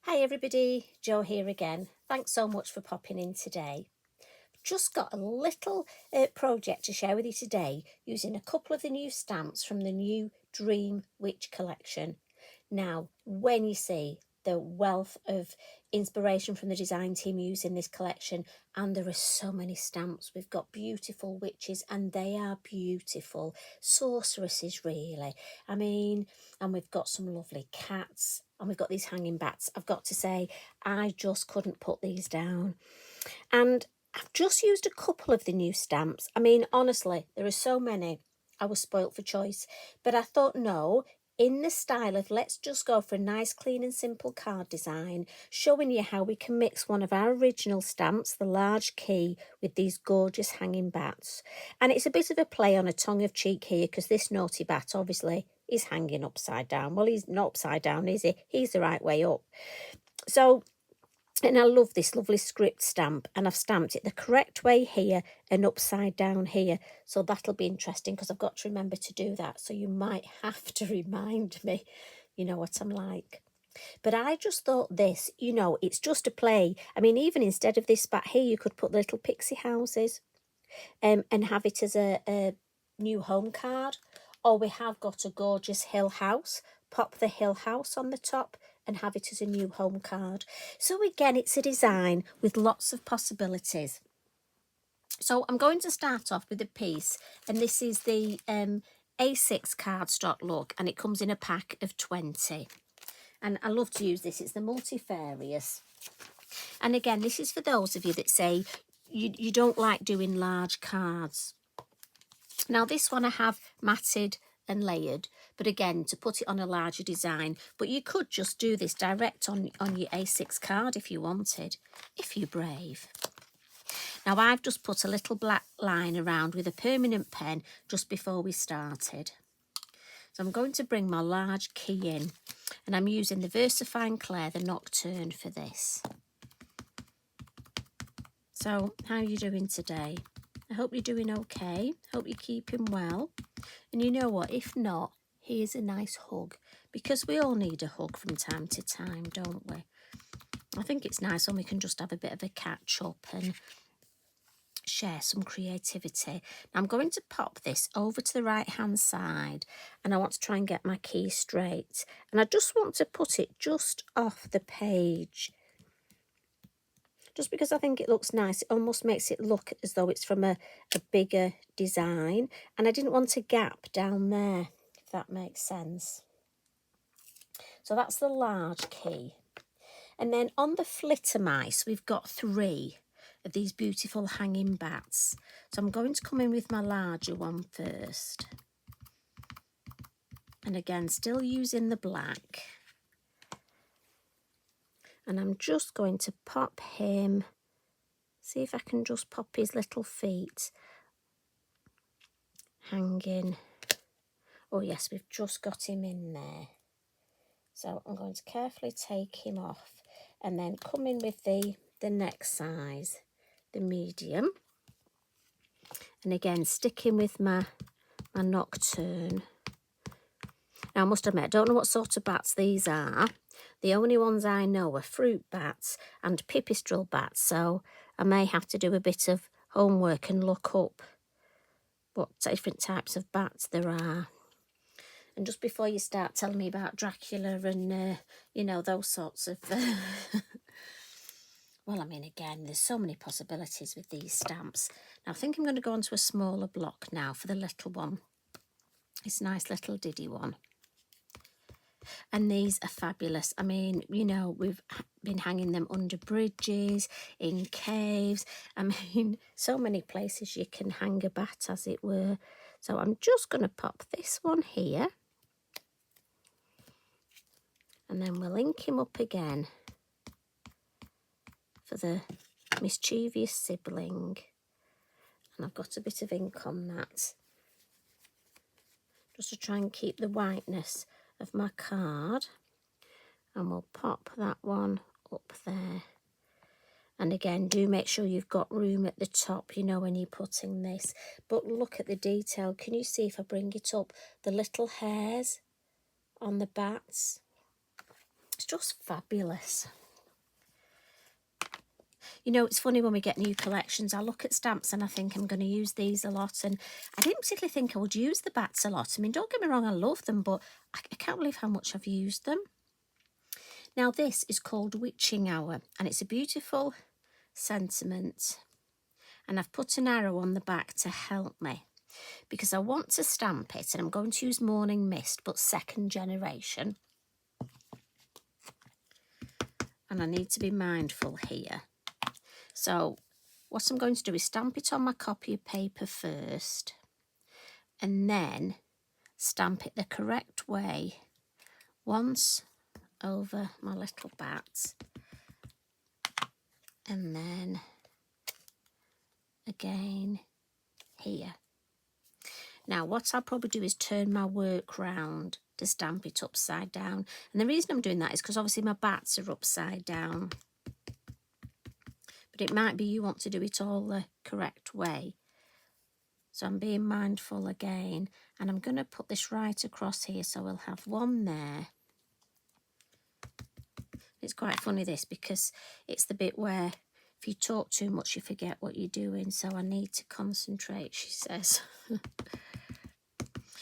Hi everybody, Jo here again. Thanks so much for popping in today. Just got a little project to share with you today using a couple of the new stamps from the new Dream Witch collection. Now, when you see the wealth of inspiration from the design team using this collection, and there are so many stamps. We've got beautiful witches, and they are beautiful sorceresses, really. I mean, and we've got some lovely cats, and we've got these hanging bats. I've got to say, I just couldn't put these down. And I've just used a couple of the new stamps. I mean, honestly, there are so many. I was spoilt for choice. But I thought, no, in the style of let's just go for a nice, clean and simple card design, showing you how we can mix one of our original stamps, the large key, with these gorgeous hanging bats. And it's a bit of a play on a tongue of cheek here, because this naughty bat, obviously, is hanging upside down. Well, he's not upside down, is he? He's the right way up. So, and I love this lovely script stamp, and I've stamped it the correct way here and upside down here. So that'll be interesting, because I've got to remember to do that. So you might have to remind me, you know what I'm like. But I just thought this, it's just a play. I mean, even instead of this bat here, you could put the little pixie houses and have it as a new home card. Or we have got a gorgeous hill house. Pop the hill house on the top and have it as a new home card. So again, it's a design with lots of possibilities. So I'm going to start off with a piece, and this is the A6 cardstock look, and it comes in a pack of 20. And I love to use this. It's the Multifarious. And again, this is for those of you that say you don't like doing large cards. Now this one I have matted and layered, but again, to put it on a larger design. But you could just do this direct on your A6 card if you wanted, if you're brave. Now I've just put a little black line around with a permanent pen just before we started. So I'm going to bring my large key in, and I'm using the Versafine Clair, the Nocturne, for this. So how are you doing today? I hope you're doing okay. Hope you're keeping well. And you know what? If not, here's a nice hug, because we all need a hug from time to time, don't we? I think it's nice when we can just have a bit of a catch up and share some creativity. Now I'm going to pop this over to the right hand side, and I want to try and get my key straight. And I just want to put it just off the page, just because I think it looks nice. It almost makes it look as though it's from a bigger design. And I didn't want a gap down there, if that makes sense. So that's the large key. And then on the Flittermice, we've got 3 of these beautiful hanging bats. So I'm going to come in with my larger one first. And again, still using the black. And I'm just going to pop him. See if I can just pop his little feet hanging. Oh yes, we've just got him in there. So I'm going to carefully take him off, and then come in with the next size, the medium. And again, sticking with my Nocturne. Now I must admit, I don't know what sort of bats these are. The only ones I know are fruit bats and pipistrelle bats, so I may have to do a bit of homework and look up what different types of bats there are. And just before you start telling me about Dracula and, those sorts of... Well, I mean, again, there's so many possibilities with these stamps. Now, I think I'm going to go on to a smaller block now for the little one. It's a nice little diddy one. And these are fabulous. I mean, we've been hanging them under bridges, in caves. I mean, so many places you can hang a bat, as it were. So I'm just going to pop this one here. And then we'll ink him up again for the mischievous sibling. And I've got a bit of ink on that, just to try and keep the whiteness of my card. And we'll pop that one up there. And again, do make sure you've got room at the top, when you're putting this. But look at the detail. Can you see, if I bring it up, the little hairs on the bats? It's just fabulous. You know, it's funny when we get new collections, I look at stamps and I think I'm going to use these a lot. And I didn't particularly think I would use the bats a lot. I mean, don't get me wrong, I love them, but I can't believe how much I've used them. Now, this is called Witching Hour, and it's a beautiful sentiment. And I've put an arrow on the back to help me, because I want to stamp it, and I'm going to use Morning Mist, but second generation. And I need to be mindful here. So what I'm going to do is stamp it on my copy of paper first, and then stamp it the correct way once over my little bats, and then again here. Now what I'll probably do is turn my work round to stamp it upside down, and the reason I'm doing that is because obviously my bats are upside down, but it might be you want to do it all the correct way. So I'm being mindful again, and I'm going to put this right across here, so we'll have one there. It's quite funny this, because it's the bit where if you talk too much you forget what you're doing, so I need to concentrate, she says.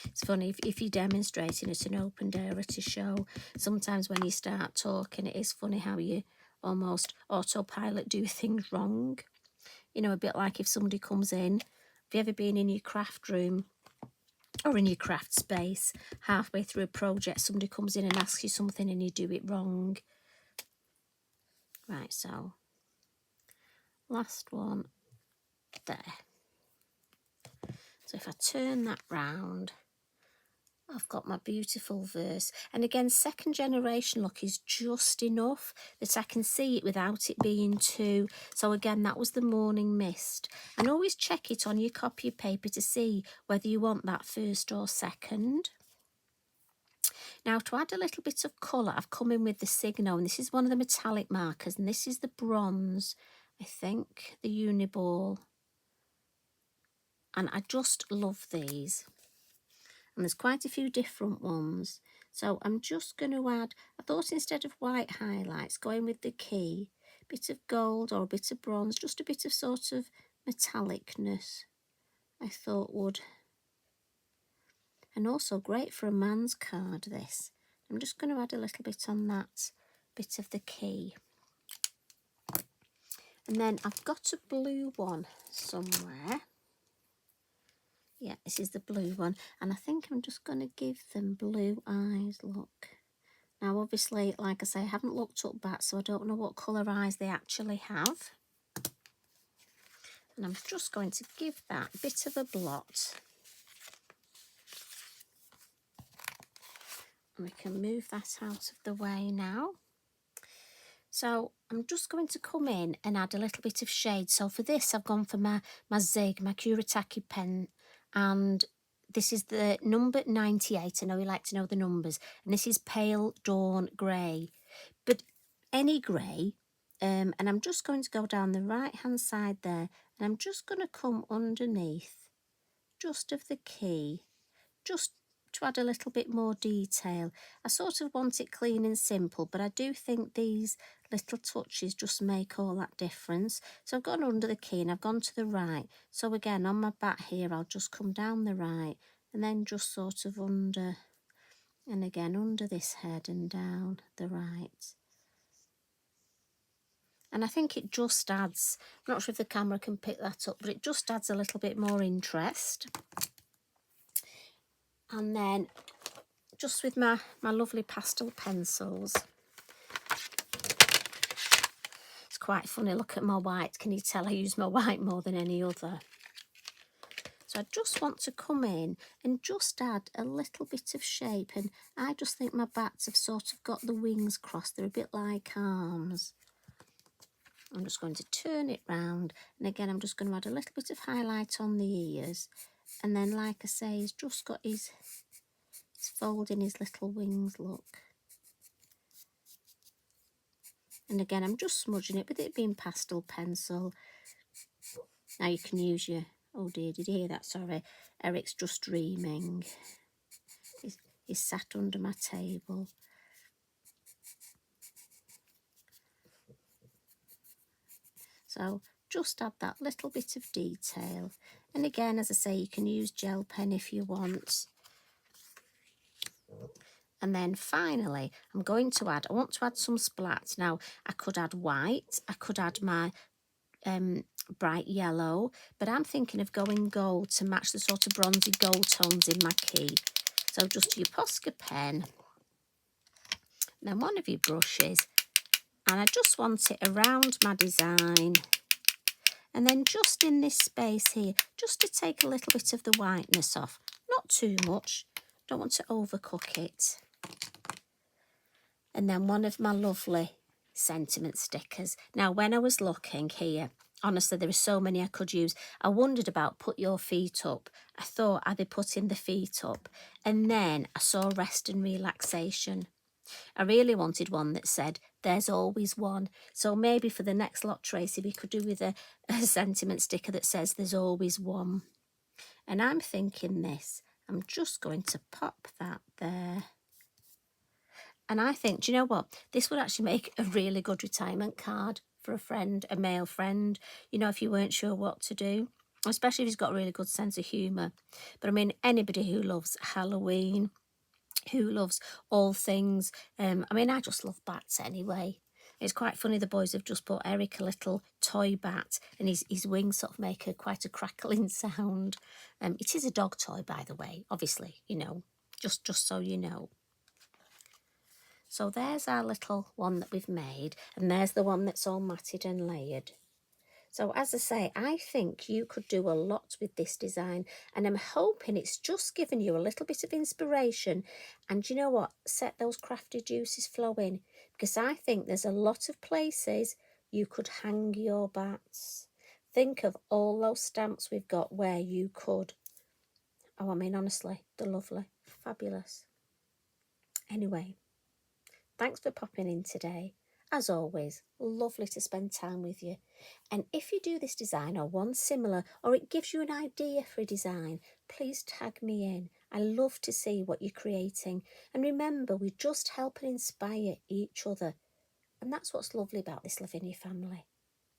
It's funny, if you're demonstrating at an open day or at a show, sometimes when you start talking, it is funny how you almost autopilot do things wrong. You know, a bit like if somebody comes in. Have you ever been in your craft room or in your craft space, halfway through a project, somebody comes in and asks you something and you do it wrong? Right, so last one there. So if I turn that round, I've got my beautiful verse. And again, second generation look is just enough that I can see it without it being too. So again, that was the Morning Mist. And always check it on your copy of paper to see whether you want that first or second. Now, to add a little bit of colour, I've come in with the Signo, and this is one of the metallic markers, and this is the bronze, I think, the Uniball. And I just love these. And there's quite a few different ones. So I'm just going to add, I thought instead of white highlights, going with the key, a bit of gold or a bit of bronze, just a bit of sort of metallicness, I thought would. And also great for a man's card, this. I'm just going to add a little bit on that bit of the key. And then I've got a blue one somewhere. Yeah, this is the blue one, and I think I'm just going to give them blue eyes, look. Now, obviously, like I say, I haven't looked up bats, so I don't know what colour eyes they actually have. And I'm just going to give that a bit of a blot. And we can move that out of the way now. So I'm just going to come in and add a little bit of shade. So for this, I've gone for my Zig, my Kuretake pen, and this is the number 98. I know you like to know the numbers. And this is Pale Dawn Grey. But any grey, and I'm just going to go down the right-hand side there, and I'm just going to come underneath just of the key, just to add a little bit more detail. I sort of want it clean and simple, but I do think these little touches just make all that difference. So I've gone under the key and I've gone to the right. So again, on my bat here, I'll just come down the right and then just sort of under, and again under this head and down the right. And I think it just adds, I'm not sure if the camera can pick that up, but it just adds a little bit more interest. And then just with my lovely pastel pencils. It's quite funny, look at my white. Can you tell I use my white more than any other? So I just want to come in and just add a little bit of shape. And I just think my bats have sort of got the wings crossed. They're a bit like arms. I'm just going to turn it round. And again, I'm just going to add a little bit of highlight on the ears. And then, like I say, he's just got his folding his little wings, look. And again, I'm just smudging it with it being pastel pencil. Now you can use your, oh dear, did you hear that? Sorry, Eric's just dreaming. He's sat under my table. So just add that little bit of detail. And again, as I say, you can use gel pen if you want. And then finally, I want to add some splat. Now, I could add white, I could add my bright yellow, but I'm thinking of going gold to match the sort of bronzy gold tones in my key. So just your Posca pen, and then one of your brushes, and I just want it around my design. And then just in this space here, just to take a little bit of the whiteness off. Not too much, don't want to overcook it. And then one of my lovely sentiment stickers. Now, when I was looking here, honestly, there are so many I could use. I wondered about put your feet up. I thought I'd be putting the feet up. And then I saw rest and relaxation. I really wanted one that said, there's always one. So maybe for the next lot, Tracy, we could do with a sentiment sticker that says, there's always one. And I'm thinking this. I'm just going to pop that there. And I think, do you know what? This would actually make a really good retirement card for a friend, a male friend, you know, if you weren't sure what to do, especially if he's got a really good sense of humour. But I mean, anybody who loves Halloween, who loves all things, I mean, I just love bats anyway. It's quite funny, the boys have just bought Eric a little toy bat, and his wings sort of make quite a crackling sound. It is a dog toy, by the way, obviously, you know, just so you know. So there's our little one that we've made, and there's the one that's all matted and layered. So as I say, I think you could do a lot with this design, and I'm hoping it's just given you a little bit of inspiration. And you know what? Set those crafty juices flowing, because I think there's a lot of places you could hang your bats. Think of all those stamps we've got where you could. Oh, I mean, honestly, they're lovely, fabulous. Anyway. Thanks for popping in today. As always, lovely to spend time with you. And if you do this design or one similar, or it gives you an idea for a design, please tag me in. I love to see what you're creating. And remember, we just help and inspire each other. And that's what's lovely about this Lavinia family.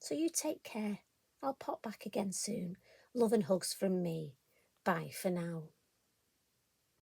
So you take care. I'll pop back again soon. Love and hugs from me. Bye for now.